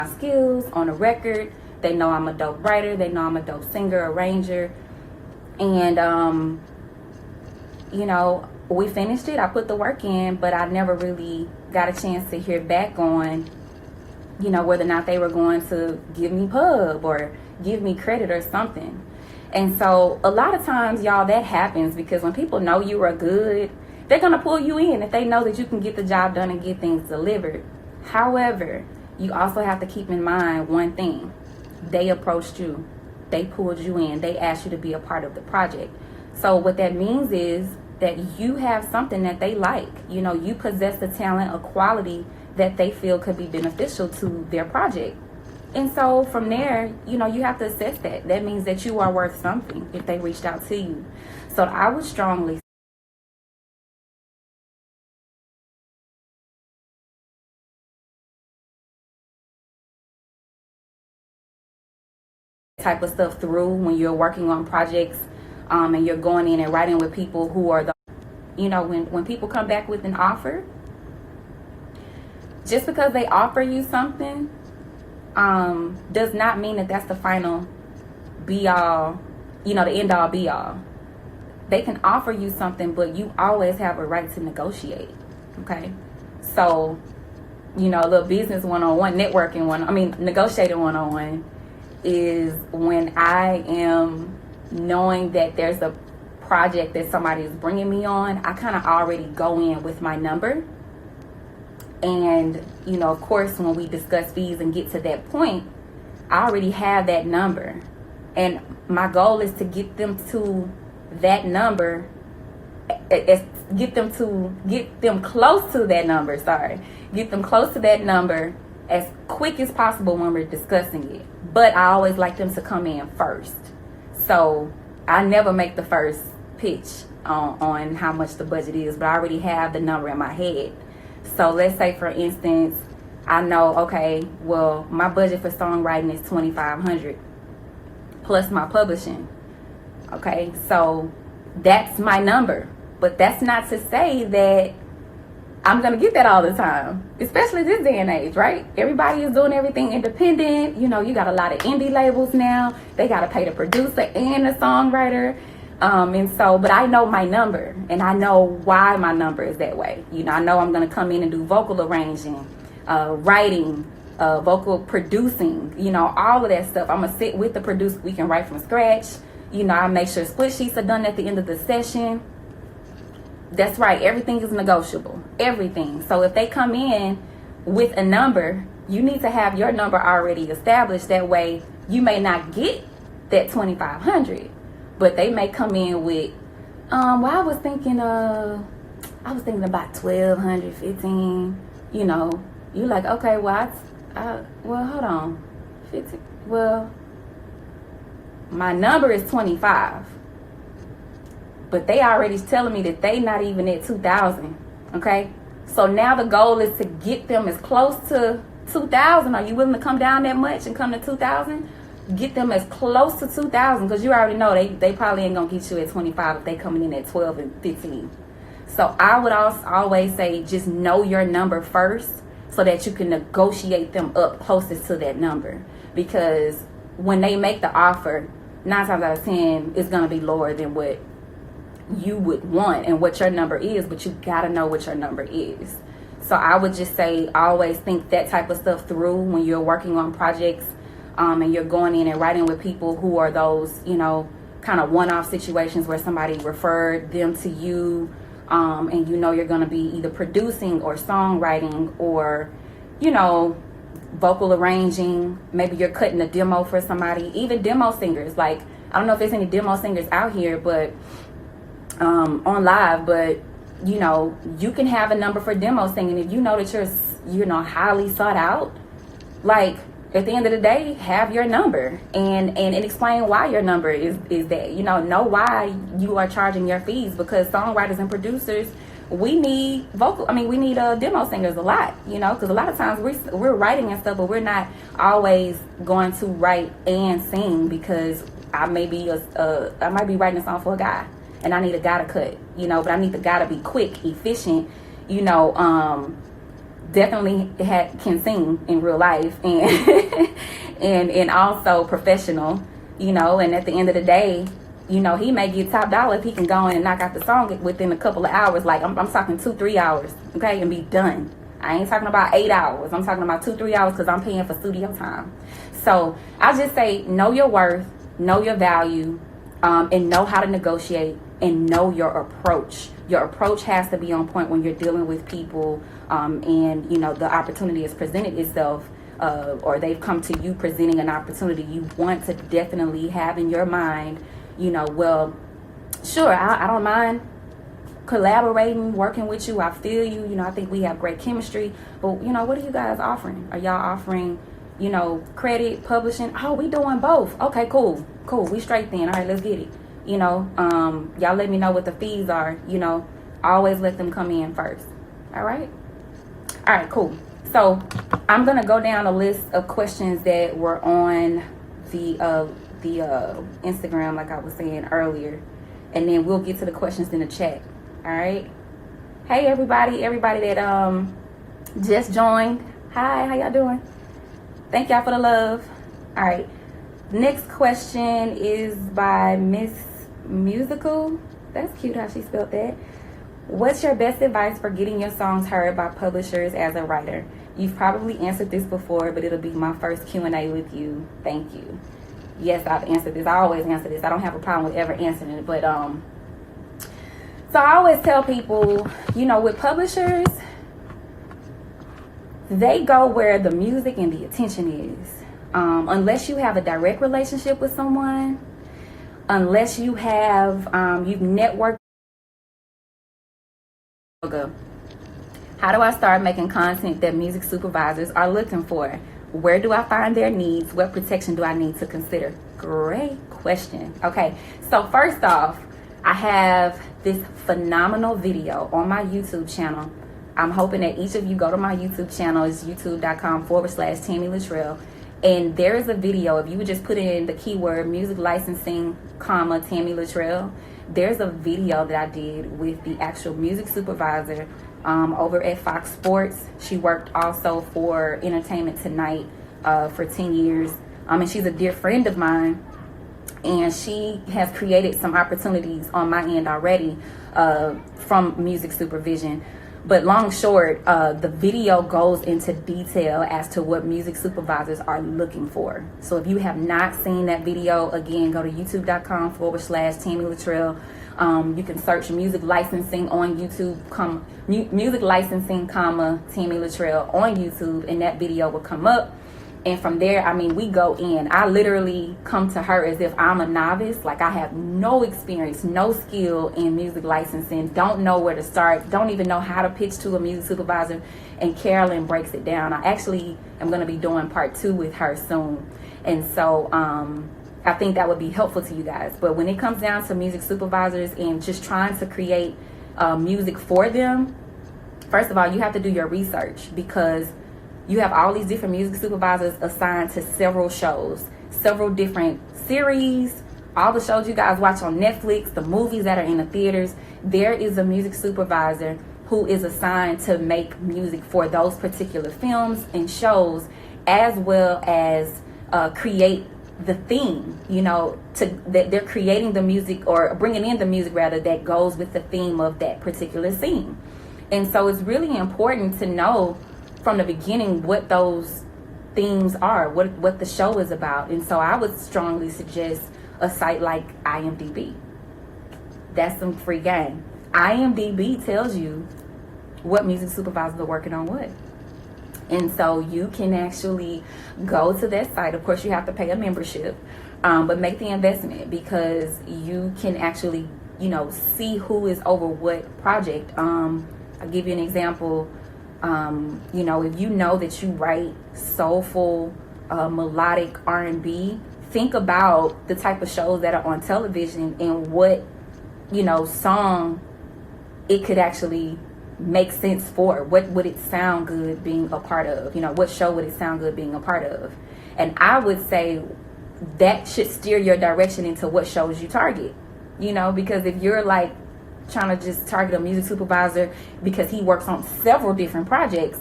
my skills on a record. They know I'm a dope writer. They know I'm a dope singer, arranger. And, you know, we finished it. I put the work in, but I never really got a chance to hear back on, you know, whether or not they were going to give me pub or give me credit or something. And so a lot of times, y'all, that happens because when people know you are good, they're going to pull you in if they know that you can get the job done and get things delivered. However, you also have to keep in mind one thing. They approached you. They pulled you in. They asked you to be a part of the project. So what that means is that you have something that they like. You know, you possess the talent, a quality that they feel could be beneficial to their project. And so from there, you know, you have to assess that. That means that you are worth something if they reached out to you. So I would strongly type of stuff through when you're working on projects, and you're going in and writing with people who are the, you know, when people come back with an offer, just because they offer you something does not mean that that's the final be all, you know, the end all be all. They can offer you something, but you always have a right to negotiate. Okay, so, you know, a little business one-on-one, negotiating one-on-one is when I am knowing that there's a project that somebody is bringing me on. I kind of already go in with my number. And, you know, of course, when we discuss fees and get to that point, I already have that number. And my goal is to get them to that number, get them close to that number, get them close to that number as quick as possible when we're discussing it. But I always like them to come in first. So I never make the first pitch on how much the budget is, but I already have the number in my head. So let's say, for instance, I know, okay, well, my budget for songwriting is $2,500 plus my publishing. Okay, so that's my number. But that's not to say that I'm going to get that all the time, especially this day and age, right? Everybody is doing everything independent. You know, you got a lot of indie labels now. They got to pay the producer and the songwriter. And so, but I know my number, and I know why my number is that way. You know, I know I'm going to come in and do vocal arranging, writing, vocal producing, you know, all of that stuff. I'm going to sit with the producer. We can write from scratch. You know, I make sure split sheets are done at the end of the session. That's right. Everything is negotiable. Everything. So if they come in with a number, you need to have your number already established. That way, you may not get that $2,500, but they may come in with, well, I was thinking about $1,200, $1,500. You know, you like, okay, well, well, hold on, 50. Well, my number is 25. But they already telling me that they not even at 2,000. Okay, so now the goal is to get them as close to 2,000. Are you willing to come down that much and come to 2,000? Get them as close to 2,000, because you already know they probably ain't gonna get you at 25 if they coming in at 12 and 15. So I would also always say, just know your number first so that you can negotiate them up closest to that number. Because when they make the offer, 9 times out of 10, it's gonna be lower than what you would want and what your number is, but you gotta know what your number is. So I would just say, always think that type of stuff through when you're working on projects, and you're going in and writing with people who are those, you know, kind of one-off situations where somebody referred them to you, and you know you're going to be either producing or songwriting or, you know, vocal arranging. Maybe you're cutting a demo for somebody. Even demo singers, like, I don't know if there's any demo singers out here, but on live, but you know, you can have a number for demo singing if you know that you're, you know, highly sought out. Like, at the end of the day, have your number and explain why your number is that. You know why you are charging your fees, because songwriters and producers, we need demo singers a lot, you know, because a lot of times we're writing and stuff, but we're not always going to write and sing, because I might be writing a song for a guy and I need a guy to cut, you know, but I need the guy to be quick, efficient, you know, definitely can sing in real life, and and also professional, you know. And at the end of the day, you know, he may get top dollar if he can go in and knock out the song within a couple of hours. Like I'm talking 2-3 hours, okay, and be done. I ain't talking about 8 hours. I'm talking about 2-3 hours because I'm paying for studio time. So I just say, know your worth, know your value, and know how to negotiate, and know your approach. Your approach has to be on point when you're dealing with people, and you know, the opportunity has presented itself, or they've come to you presenting an opportunity. You want to definitely have in your mind, you know, well, sure, I don't mind collaborating, working with you. I feel you. You know, I think we have great chemistry. But, you know, what are you guys offering? Are y'all offering, you know, credit, publishing? Oh, we doing both. Okay, cool. We straight then. All right, let's get it. You know, y'all let me know what the fees are. You know, always let them come in first. All right, cool. So I'm gonna go down a list of questions that were on the Instagram, like I was saying earlier, and then we'll get to the questions in the chat. All right. Hey everybody that just joined. Hi, how y'all doing? Thank y'all for the love. All right. Next question is by Miss Musical. That's cute how she spelled that. What's your best advice for getting your songs heard by publishers as a writer? You've probably answered this before, but it'll be my first Q&A with you. Thank you. Yes, I've answered this. I always answer this. I don't have a problem with ever answering it, but so I always tell people, you know, with publishers, they go where the music and the attention is. Unless you have a direct relationship with someone, unless you have, you've networked. How do I start making content that music supervisors are looking for? Where do I find their needs? What protection do I need to consider? Great question. Okay, so first off, I have this phenomenal video on my YouTube channel. I'm hoping that each of you go to my YouTube channel. It's youtube.com/Tami LaTrell. And there is a video, if you would just put in the keyword music licensing, Tami LaTrell, there's a video that I did with the actual music supervisor over at Fox Sports. She worked also for Entertainment Tonight for 10 years. And she's a dear friend of mine. And she has created some opportunities on my end already from music supervision. But long short, the video goes into detail as to what music supervisors are looking for. So if you have not seen that video, again, go to youtube.com/Tami LaTrell. You can search music licensing on YouTube, music licensing, Tami LaTrell on YouTube, and that video will come up. And from there, I mean, we go in. I literally come to her as if I'm a novice. Like, I have no experience, no skill in music licensing, don't know where to start, don't even know how to pitch to a music supervisor. And Carolyn breaks it down. I actually am going to be doing part 2 with her soon. And so I think that would be helpful to you guys. But when it comes down to music supervisors and just trying to create music for them, first of all, you have to do your research, because you have all these different music supervisors assigned to several shows, several different series, all the shows you guys watch on Netflix, the movies that are in the theaters. There is a music supervisor who is assigned to make music for those particular films and shows, as well as create the theme, you know, that they're creating the music, or bringing in the music rather, that goes with the theme of that particular scene. And so it's really important to know from the beginning what those themes are, what the show is about. And so I would strongly suggest a site like IMDb. That's some free game. IMDb tells you what music supervisors are working on what. And so you can actually go to that site. Of course, you have to pay a membership, but make the investment, because you can actually, you know, see who is over what project. I'll give you an example. You know, if you know that you write soulful, melodic R&B, think about the type of shows that are on television and what, you know, song it could actually make sense for. What would it sound good being a part of? You know, what show would it sound good being a part of? And I would say that should steer your direction into what shows you target. You know, because if you're like trying to just target a music supervisor because he works on several different projects,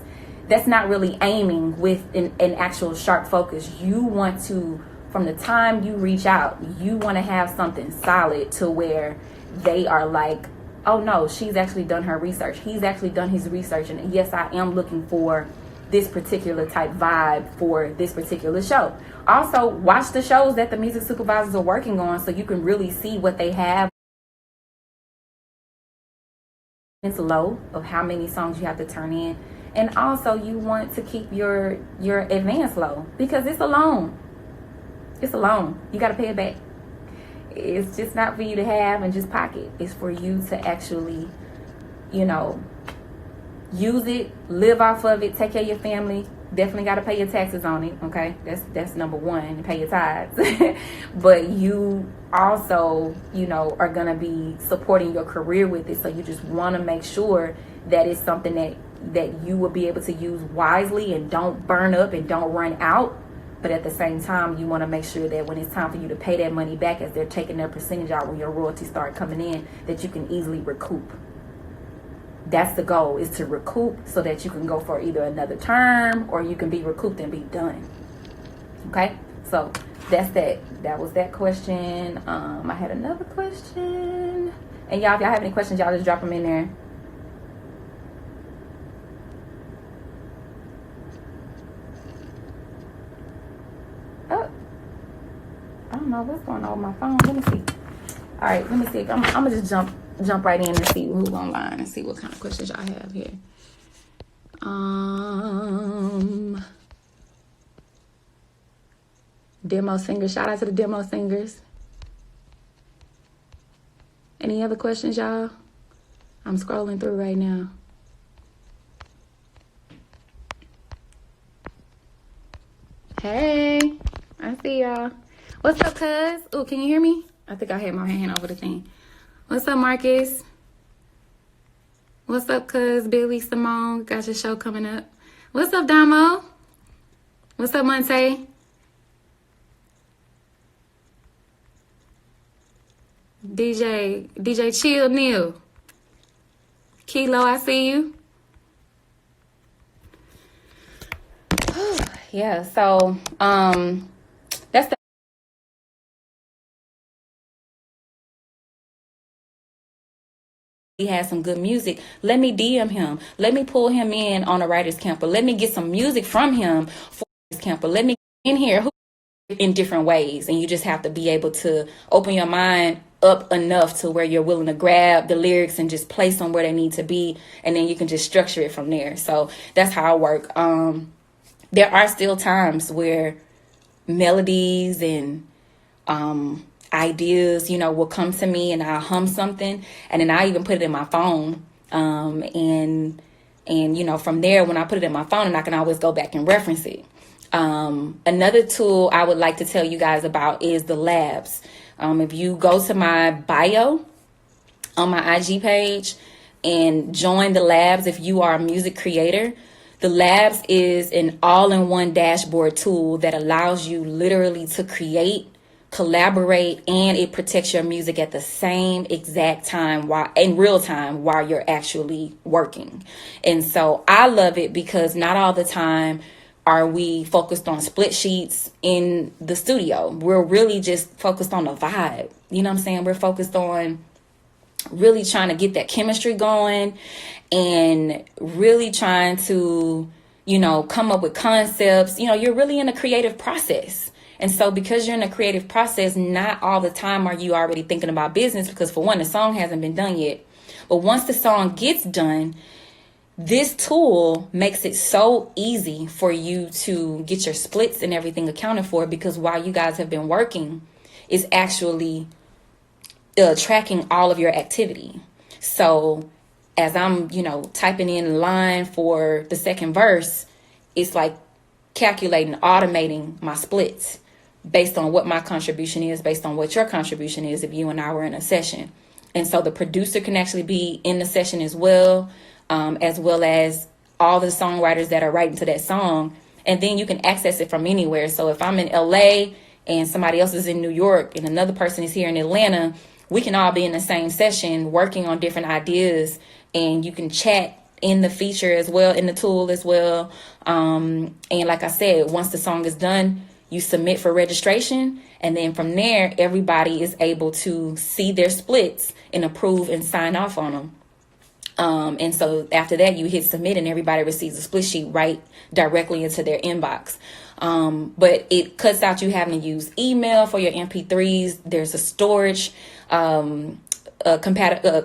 that's not really aiming with an actual sharp focus. You want to, from the time you reach out, you want to have something solid to where they are like, oh no, she's actually done her research. He's actually done his research. And yes, I am looking for this particular type vibe for this particular show. Also, watch the shows that the music supervisors are working on so you can really see what they have. It's low of how many songs you have to turn in. And also you want to keep your advance low because it's a loan. It's a loan. You got to pay it back. It's just not for you to have and just pocket. It's for you to actually, you know, use it, live off of it, take care of your family. Definitely got to pay your taxes on it, okay? That's number one, and pay your tithes. But you also, you know, are going to be supporting your career with it. So you just want to make sure that it's something that you will be able to use wisely and don't burn up and don't run out. But at the same time, you want to make sure that when it's time for you to pay that money back, as they're taking their percentage out when your royalties start coming in, that you can easily recoup. That's the goal, is to recoup so that you can go for either another term or you can be recouped and be done. Okay, so that's that. That was that question. I had another question. And y'all, if y'all have any questions, y'all just drop them in there. Oh, I don't know what's going on with my phone. Let me see. All right, let me see. I'm gonna just jump right in and see who's online and see what kind of questions y'all have here. Demo singers. Shout out to the demo singers. Any other questions, y'all? I'm scrolling through right now. Hey, I see y'all. What's up, cuz? Oh, can you hear me? I think I had my hand over the thing. What's up, Marcus? What's up, cuz? Billy, Simone, got your show coming up. What's up, Damo? What's up, Monte? DJ Chill Neil. Kilo, I see you. Yeah, so that's the he has some good music. Let me DM him. Let me pull him in on a writer's camp, or let me get some music from him for this camp, or let me get in here in different ways. And you just have to be able to open your mind up enough to where you're willing to grab the lyrics and just place them where they need to be, and then you can just structure it from there. So that's how I work. There are still times where melodies and ideas, you know, will come to me, and I'll hum something, and then I even put it in my phone. And you know, from there, when I put it in my phone, and I can always go back and reference it. Another tool I would like to tell you guys about is the labs. If you go to my bio on my IG page and join the labs, if you are a music creator, the labs is an all-in-one dashboard tool that allows you literally to create, collaborate, and it protects your music at the same exact time, while in real time, while you're actually working. And so I love it because not all the time are we focused on split sheets in the studio. We're really just focused on the vibe. You know what I'm saying? We're focused on really trying to get that chemistry going and really trying to, you know, come up with concepts. You know, you're really in a creative process. And so because you're in a creative process, not all the time are you already thinking about business, because for one, the song hasn't been done yet. But once the song gets done, this tool makes it so easy for you to get your splits and everything accounted for, because while you guys have been working, it's actually tracking all of your activity. So as I'm, you know, typing in line for the second verse, it's like calculating, automating my splits based on what my contribution is, based on what your contribution is if you and I were in a session. And so the producer can actually be in the session as well as all the songwriters that are writing to that song. And then you can access it from anywhere. So if I'm in LA and somebody else is in New York and another person is here in Atlanta, we can all be in the same session working on different ideas, and you can chat in the feature as well, in the tool as well. And like I said, once the song is done, you submit for registration, and then from there, everybody is able to see their splits and approve and sign off on them. And so after that, you hit submit, and everybody receives a split sheet right directly into their inbox. But it cuts out you having to use email for your MP3s. There's a storage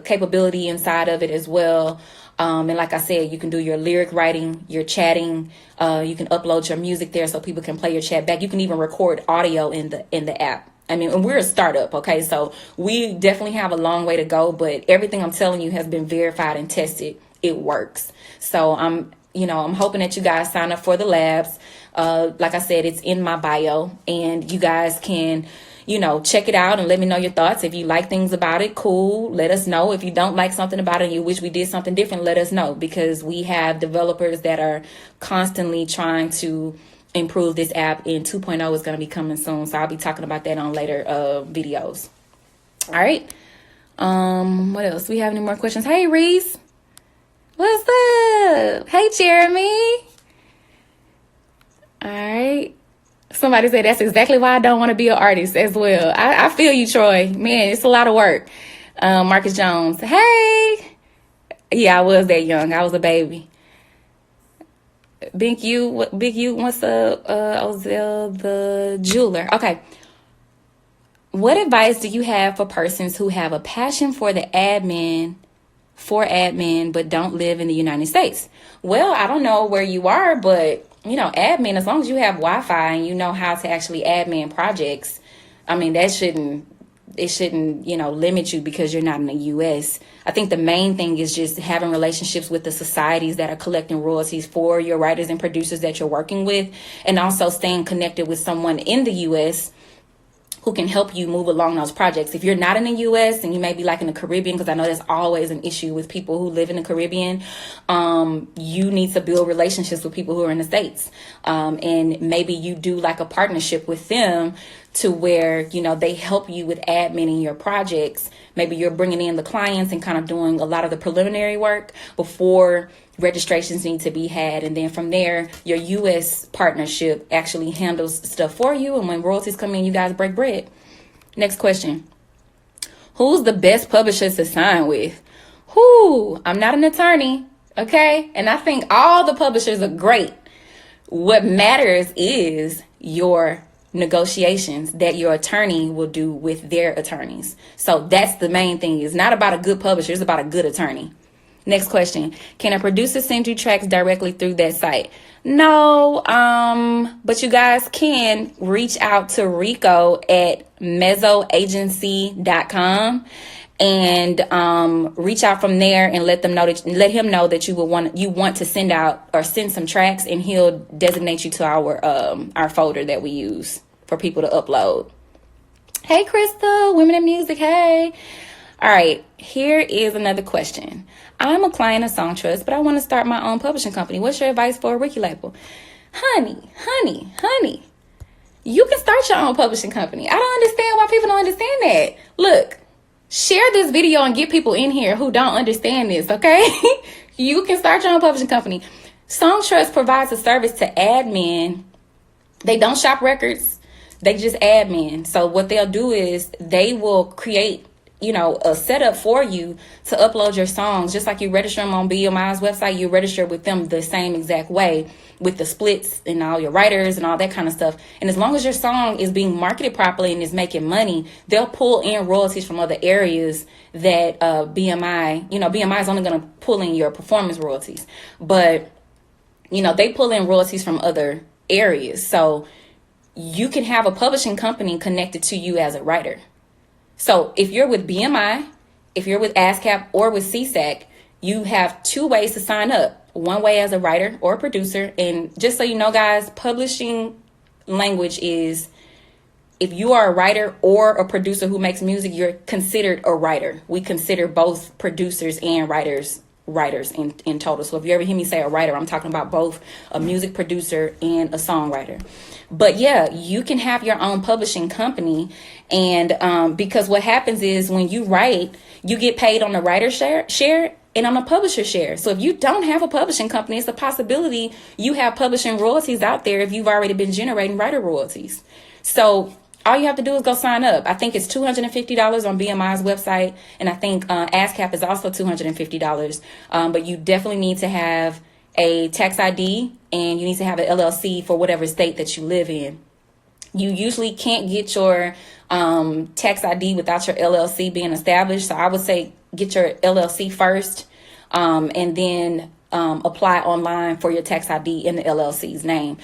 capability inside of it as well. And like I said, you can do your lyric writing, your chatting. You can upload your music there so people can play your chat back. You can even record audio in the app. I mean, and we're a startup, okay? So we definitely have a long way to go, but everything I'm telling you has been verified and tested. It works. So I'm hoping that you guys sign up for the labs. Like I said, it's in my bio, and you guys can, check it out and let me know your thoughts. If you like things about it, cool. Let us know. If you don't like something about it and you wish we did something different, let us know, because we have developers that are constantly trying to improve this app, and 2.0 is going to be coming soon. So I'll be talking about that on later videos. All right. What else? We have any more questions? Hey, Reese. What's up? Hey, Jeremy. All right. Somebody said that's exactly why I don't want to be an artist as well. I feel you, Troy. Man, it's a lot of work. Marcus Jones. Hey. Yeah, I was that young. I was a baby. Big U, what's up? Ozell the jeweler. Okay. What advice do you have for persons who have a passion for admin, but don't live in the United States? Well, I don't know where you are, but admin, as long as you have Wi-Fi and you know how to actually admin projects, I mean, it shouldn't, limit you because you're not in the U.S. I think the main thing is just having relationships with the societies that are collecting royalties for your writers and producers that you're working with, and also staying connected with someone in the U.S. who can help you move along those projects. If you're not in the U.S. and you may be like in the Caribbean, because I know there's always an issue with people who live in the Caribbean, you need to build relationships with people who are in the States. And maybe you do like a partnership with them to where, they help you with adminning your projects. Maybe you're bringing in the clients and kind of doing a lot of the preliminary work before registrations need to be had. And then from there, your U.S. partnership actually handles stuff for you. And when royalties come in, you guys break bread. Next question. Who's the best publisher to sign with? I'm not an attorney, okay? And I think all the publishers are great. What matters is your negotiations that your attorney will do with their attorneys. So that's the main thing. It's not about a good publisher. It's about a good attorney. Next question. Can a producer send you tracks directly through that site? No, but you guys can reach out to Rico at mezzoagency.com and reach out from there and let him know that you want to send out or send some tracks, and he'll designate you to our folder that we use for people to upload. Hey, Crystal, Women in Music. Hey. All right, here is another question. I'm a client of Song Trust, but I want to start my own publishing company. What's your advice for a Ricky label? Honey, you can start your own publishing company. I don't understand why people don't understand that. Look, share this video and get people in here who don't understand this, okay? You can start your own publishing company. Song Trust provides a service to admin. They don't shop records. They just admin. So what they'll do is they will create a setup for you to upload your songs. Just like you register them on BMI's website, you register with them the same exact way, with the splits and all your writers and all that kind of stuff. And as long as your song is being marketed properly and is making money, they'll pull in royalties from other areas that BMI is only going to pull in your performance royalties. But, they pull in royalties from other areas. So you can have a publishing company connected to you as a writer. So if you're with BMI, if you're with ASCAP or with CSAC, you have two ways to sign up. One way as a writer or a producer. And just so you know, guys, publishing language is if you are a writer or a producer who makes music, you're considered a writer. We consider both producers and writers in total. So if you ever hear me say a writer, I'm talking about both a music producer and a songwriter. But yeah, you can have your own publishing company. And because what happens is when you write, you get paid on the writer share and on a publisher share. So if you don't have a publishing company, it's a possibility you have publishing royalties out there if you've already been generating writer royalties. So all you have to do is go sign up. I think it's $250 on BMI's website, and I think ASCAP is also $250. But you definitely need to have a tax ID, and you need to have an LLC for whatever state that you live in. You usually can't get your tax ID without your LLC being established. So I would say get your LLC first, and then apply online for your tax ID in the LLC's name.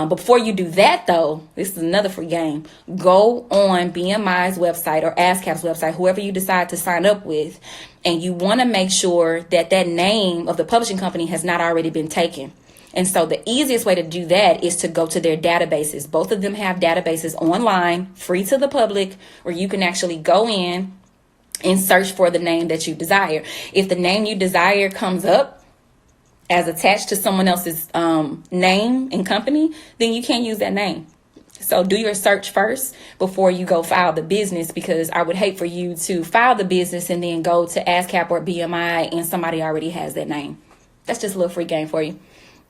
Before you do that, though, this is another free game. Go on BMI's website or ASCAP's website, whoever you decide to sign up with, and you want to make sure that that name of the publishing company has not already been taken. And so the easiest way to do that is to go to their databases. Both of them have databases online, free to the public, where you can actually go in and search for the name that you desire. If the name you desire comes up as attached to someone else's name and company, then you can't use that name. So do your search first before you go file the business, because I would hate for you to file the business and then go to ASCAP or BMI and somebody already has that name. That's just a little free game for you.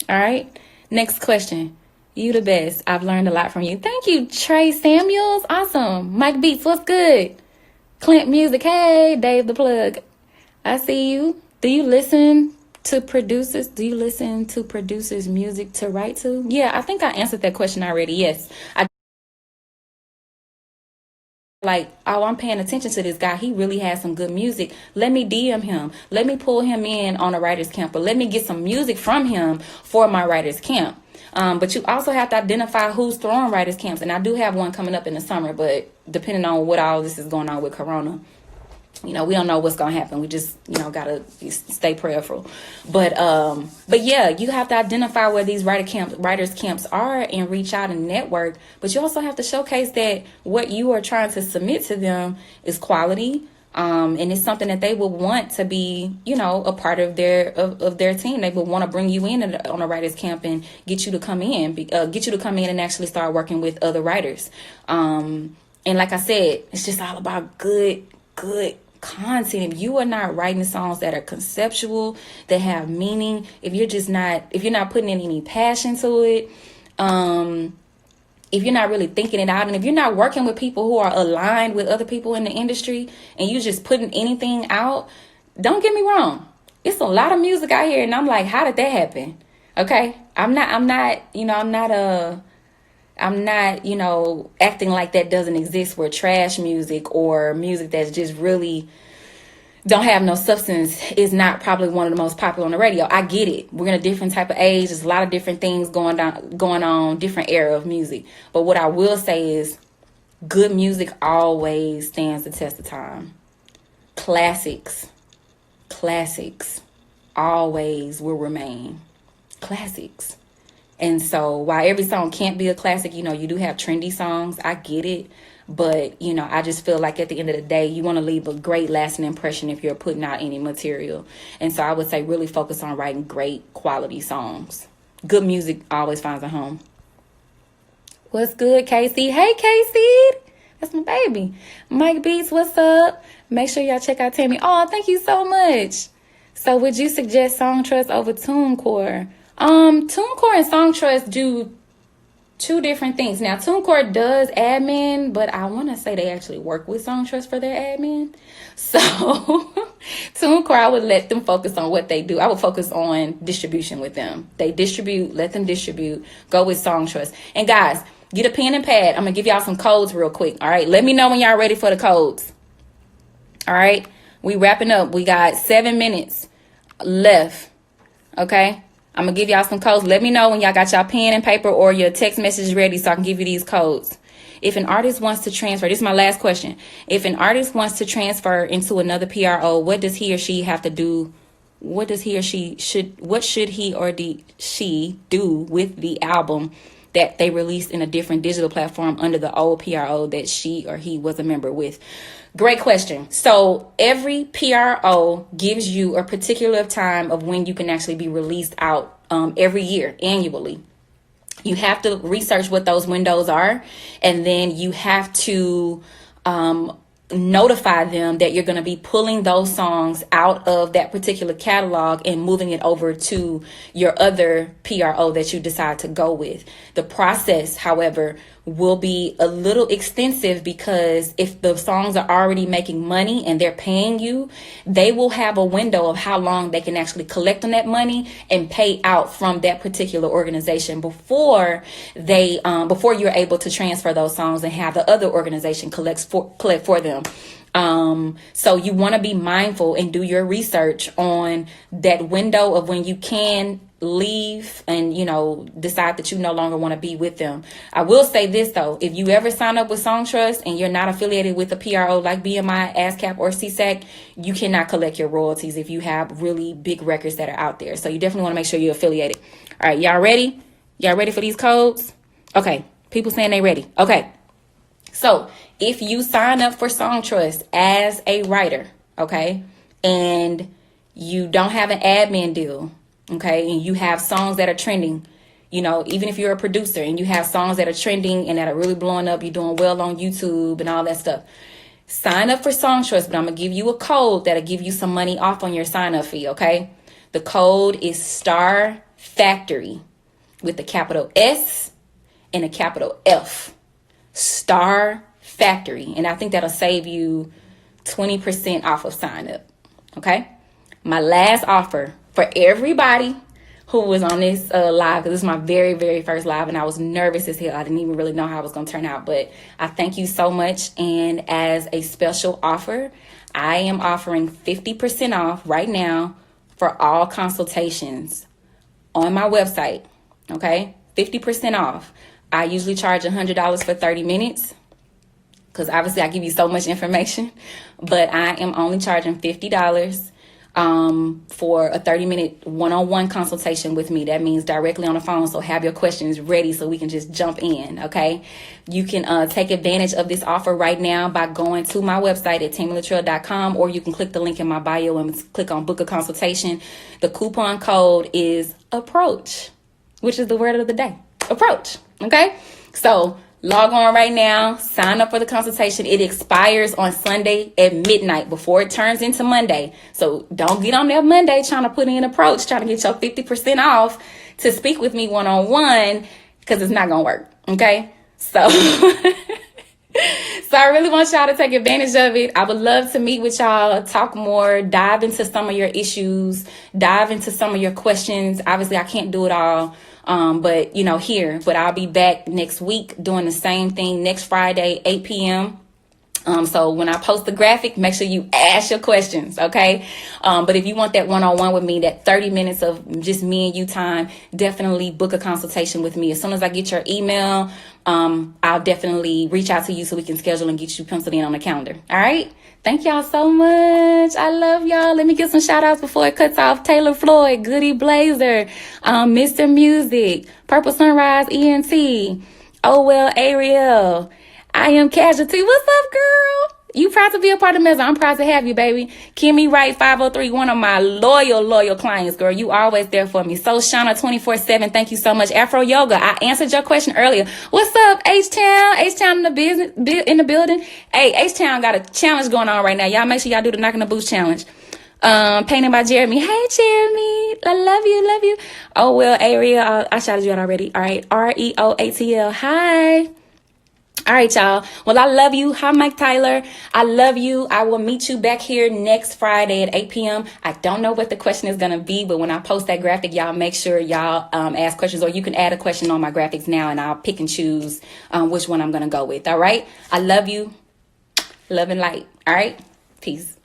All right. Next question. You the best. I've learned a lot from you. Thank you, Trey Samuels. Awesome. Mike Beats, what's good? Clint Music. Hey, Dave the Plug. I see you. Do you listen to producers? Do you listen to producers' music to write to? Yeah, I think I answered that question already. Yes. I'm paying attention to this guy. He really has some good music. Let me DM him. Let me pull him in on a writer's camp, or let me get some music from him for my writer's camp. But you also have to identify who's throwing writer's camps. And I do have one coming up in the summer, but depending on what all this is going on with Corona, we don't know what's going to happen. We just, got to stay prayerful. But yeah, you have to identify where these writers camps are and reach out and network. But you also have to showcase that what you are trying to submit to them is quality. And it's something that they will want to be, a part of their team. They will want to bring you in on a writers camp and get you to come in and actually start working with other writers. And like I said, it's just all about good content. If you are not writing songs that are conceptual, that have meaning, if you're not putting in any passion to it, if you're not really thinking it out, and if you're not working with people who are aligned with other people in the industry, and you're just putting anything out, don't get me wrong, it's a lot of music out here, and I'm like, how did that happen? Okay, I'm not acting like that doesn't exist, where trash music or music that's just really don't have no substance is not probably one of the most popular on the radio. I get it. We're in a different type of age. There's a lot of different things going on, different era of music. But what I will say is good music always stands the test of time. Classics always will remain classics. And so while every song can't be a classic, you do have trendy songs. I get it. But, I just feel like at the end of the day, you want to leave a great lasting impression if you're putting out any material. And so I would say really focus on writing great quality songs. Good music always finds a home. What's good, Casey? Hey, Casey. That's my baby. Mike Beats, what's up? Make sure y'all check out Tami. Oh, thank you so much. So would you suggest Song Trust over TuneCore? TuneCore and Song Trust do two different things. Now, TuneCore does admin, but I want to say they actually work with Song Trust for their admin. So TuneCore, I would let them focus on what they do. I would focus on distribution with them. They distribute, let them distribute. Go with Song Trust. And guys, get a pen and pad. I'm going to give y'all some codes real quick. All right. Let me know when y'all ready for the codes. All right. We wrapping up. We got 7 minutes left. Okay. I'm going to give y'all some codes. Let me know when y'all got y'all pen and paper or your text message ready so I can give you these codes. If an artist wants to transfer, this is my last question. If an artist wants to transfer into another PRO, what does he or she have to do? What should he or she do with the album that they released in a different digital platform under the old PRO that she or he was a member with? Great question. So every PRO gives you a particular time of when you can actually be released out every year, annually. You have to research what those windows are, and then you have to notify them that you're going to be pulling those songs out of that particular catalog and moving it over to your other PRO that you decide to go with. The process, however, will be a little extensive, because if the songs are already making money and they're paying you, they will have a window of how long they can actually collect on that money and pay out from that particular organization before you're able to transfer those songs and have the other organization collect for them. So you want to be mindful and do your research on that window of when you can leave and, decide that you no longer want to be with them. I will say this though, if you ever sign up with Song Trust and you're not affiliated with a PRO like BMI, ASCAP, or CSAC, you cannot collect your royalties if you have really big records that are out there. So you definitely want to make sure you're affiliated. All right, y'all ready? Y'all ready for these codes? Okay, people saying they ready. Okay, so if you sign up for Song Trust as a writer, okay, and you don't have an admin deal, okay, and you have songs that are trending, even if you're a producer and you have songs that are trending and that are really blowing up, you're doing well on YouTube and all that stuff, sign up for Song Trust. But I'm going to give you a code that'll give you some money off on your sign up fee, okay? The code is Star Factory with a capital S and a capital F. Star Factory. And I think that'll save you 20% off of sign up, okay? My last offer for everybody who was on this live, because this is my very, very first live, and I was nervous as hell. I didn't even really know how it was going to turn out, but I thank you so much. And as a special offer, I am offering 50% off right now for all consultations on my website, okay? 50% off. I usually charge $100 for 30 minutes because obviously I give you so much information, but I am only charging $50 for a 30-minute one-on-one consultation with me. That means directly on the phone, so have your questions ready so we can just jump in, okay? You can take advantage of this offer right now by going to my website at TamiLaTrell.com, or you can click the link in my bio and click on book a consultation. The coupon code is APPROACH, which is the word of the day, approach, okay? So log on right now, sign up for the consultation. It expires on Sunday at midnight before it turns into Monday. So don't get on there Monday trying to put in approach, trying to get your 50% off to speak with me one-on-one, because it's not going to work, okay? So, so I really want y'all to take advantage of it. I would love to meet with y'all, talk more, dive into some of your issues, dive into some of your questions. Obviously, I can't do it all. But I'll be back next week doing the same thing next Friday, 8 p.m. So when I post the graphic, make sure you ask your questions, okay? But if you want that one-on-one with me, that 30 minutes of just me and you time, definitely book a consultation with me. As soon as I get your email, I'll definitely reach out to you so we can schedule and get you penciled in on the calendar. All right? Thank y'all so much. I love y'all. Let me get some shout outs before it cuts off. Taylor Floyd, Goody Blazer, Mr. Music, Purple Sunrise ENT, Oh Well Ariel, I Am Casualty. What's up, girl? You proud to be a part of Mezzo. I'm proud to have you, baby. Kimmy Wright 503, one of my loyal clients, girl. You always there for me. So Shauna 24/7, thank you so much. Afro Yoga, I answered your question earlier. What's up, H-Town? H-Town in the building. Hey, H-Town got a challenge going on right now. Y'all make sure y'all do the Knocking the Boots challenge. Painted by Jeremy. Hey, Jeremy. I love you. Oh, well, Ariel, I shouted you out already. All right. REOATL. Hi. All right, y'all. Well, I love you. Hi, Mike Tyler. I love you. I will meet you back here next Friday at 8 p.m. I don't know what the question is going to be, but when I post that graphic, y'all make sure y'all ask questions, or you can add a question on my graphics now, and I'll pick and choose which one I'm going to go with. All right. I love you. Love and light. All right. Peace.